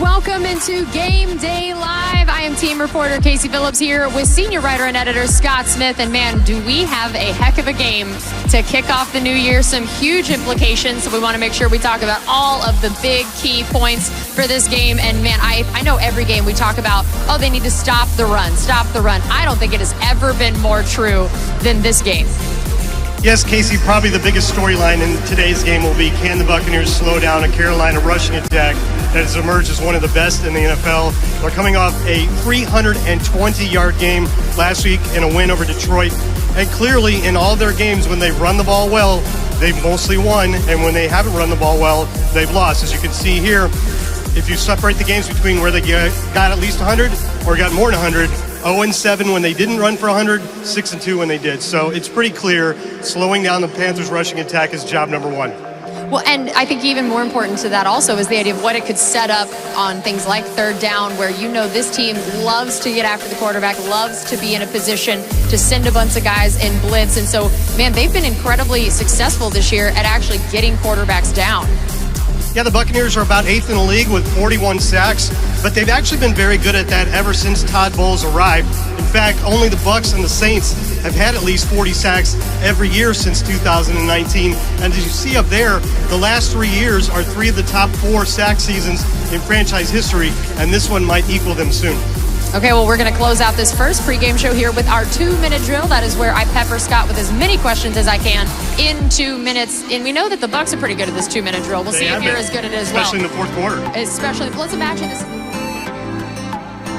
Welcome into Game Day Live. I am team reporter Casey Phillips here with senior writer and editor Scott Smith. And man, do we have a heck of a game to kick off the new year. Some huge implications. So we want to make sure we talk about all of the big key points for this game. And man, I know every game we talk about, oh, they need to stop the run, stop the run. I don't think it has ever been more true than this game. Yes, Casey, probably the biggest storyline in today's game will be, can the Buccaneers slow down a Carolina rushing attack that has emerged as one of the best in the NFL? They're coming off a 320-yard game last week in a win over Detroit. And clearly, in all their games, when they run the ball well, they've mostly won. And when they haven't run the ball well, they've lost. As you can see here, if you separate the games between where they got at least 100 or got more than 100, 0-7 when they didn't run for 100, 6-2 when they did. So it's pretty clear slowing down the Panthers' rushing attack is job number one. Well, and I think even more important to that also is the idea of what it could set up on things like third down, where you know this team loves to get after the quarterback, loves to be in a position to send a bunch of guys in blitz. And so, man, they've been incredibly successful this year at actually getting quarterbacks down. Yeah, the Buccaneers are about 8th in the league with 41 sacks, but they've actually been very good at that ever since Todd Bowles arrived. In fact, only the Bucs and the Saints have had at least 40 sacks every year since 2019. And as you see up there, the last 3 years are 3 of the top 4 sack seasons in franchise history, and this one might equal them soon. Okay, well, we're going to close out this first pregame show here with our 2-minute drill. That is where I pepper Scott with as many questions as I can in 2 minutes. And we know that the Bucs are pretty good at this 2-minute drill. We'll see if you're as good at it as well. Especially in the fourth quarter. Especially, let's imagine this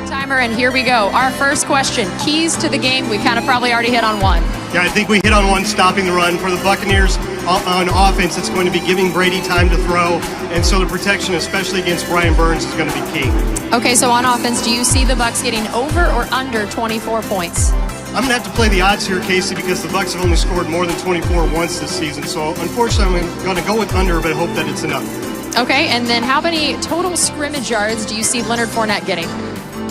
timer, and here we go. Our first question, keys to the game. We kind of probably already hit on one. Yeah, I think we hit on one, stopping the run. For the Buccaneers on offense, it's going to be giving Brady time to throw, and so the protection, especially against Brian Burns, is going to be key. Okay, so on offense, do you see the Bucs getting over or under 24 points? I'm going to have to play the odds here, Casey, because the Bucs have only scored more than 24 once this season. So, unfortunately, I'm going to go with under, but I hope that it's enough. Okay, and then how many total scrimmage yards do you see Leonard Fournette getting?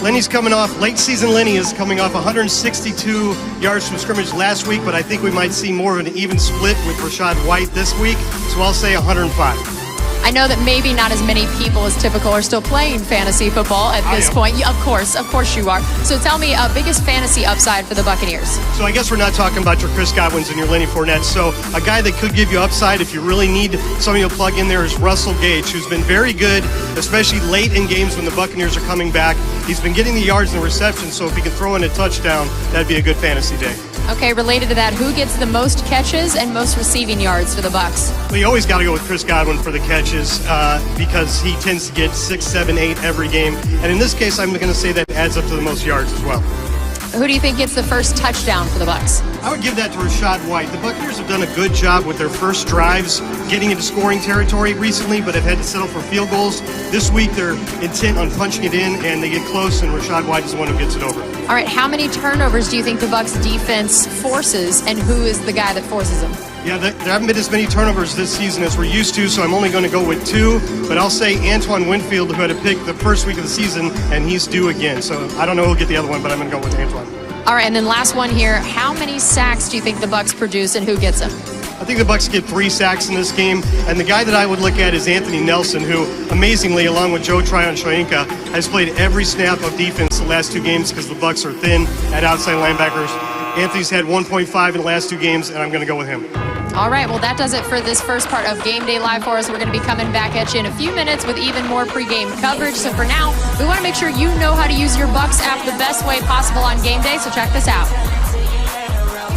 Lenny's coming off, late season Lenny is coming off 162 yards from scrimmage last week, but I think we might see more of an even split with Rachaad White this week, so I'll say 105. I know that maybe not as many people as typical are still playing fantasy football at this point. Of course you are. So tell me, biggest fantasy upside for the Buccaneers. So I guess we're not talking about your Chris Godwins and your Lenny Fournette. So a guy that could give you upside if you really need somebody to plug in there is Russell Gage, who's been very good, especially late in games when the Buccaneers are coming back. He's been getting the yards and the receptions, so if he can throw in a touchdown, that'd be a good fantasy day. Okay, related to that, who gets the most catches and most receiving yards for the Bucs? Well, you always got to go with Chris Godwin for the catches because he tends to get 6, 7, 8 every game. And in this case, I'm going to say that adds up to the most yards as well. Who do you think gets the first touchdown for the Bucs? I would give that to Rachaad White. The Buccaneers have done a good job with their first drives getting into scoring territory recently, but have had to settle for field goals. This week, they're intent on punching it in, and they get close, and Rachaad White is the one who gets it over. All right, how many turnovers do you think the Bucs defense forces, and who is the guy that forces them? Yeah, there haven't been as many turnovers this season as we're used to, so I'm only going to go with 2. But I'll say Antoine Winfield, who had a pick the first week of the season, and he's due again. So I don't know who'll get the other one, but I'm going to go with Antoine. All right, and then last one here. How many sacks do you think the Bucs produce, and who gets them? I think the Bucs get 3 sacks in this game, and the guy that I would look at is Anthony Nelson, who amazingly, along with Joe Tryon-Shoyinka, has played every snap of defense the last 2 games because the Bucs are thin at outside linebackers. Anthony's had 1.5 in the last 2 games, and I'm going to go with him. All right, well, that does it for this first part of Game Day Live for us. We're going to be coming back at you in a few minutes with even more pregame coverage. So for now, we want to make sure you know how to use your Bucs app the best way possible on game day, so check this out.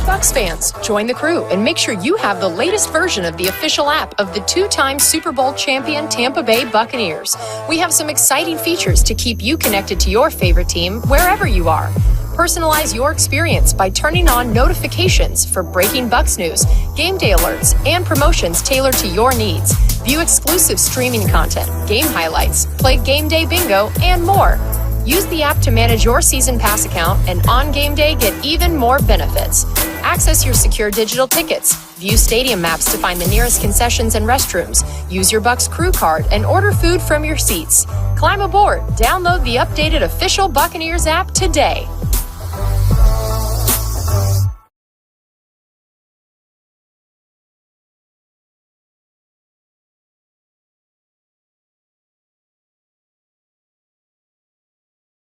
Bucs fans, join the crew and make sure you have the latest version of the official app of the 2-time Super Bowl champion Tampa Bay Buccaneers. We have some exciting features to keep you connected to your favorite team wherever you are. Personalize your experience by turning on notifications for breaking Bucs news, game day alerts, and promotions tailored to your needs. View exclusive streaming content, game highlights, play game day bingo, and more. Use the app to manage your season pass account, and on game day, get even more benefits. Access your secure digital tickets, view stadium maps to find the nearest concessions and restrooms, use your Bucs crew card, and order food from your seats. Climb aboard. Download the updated official Buccaneers app today.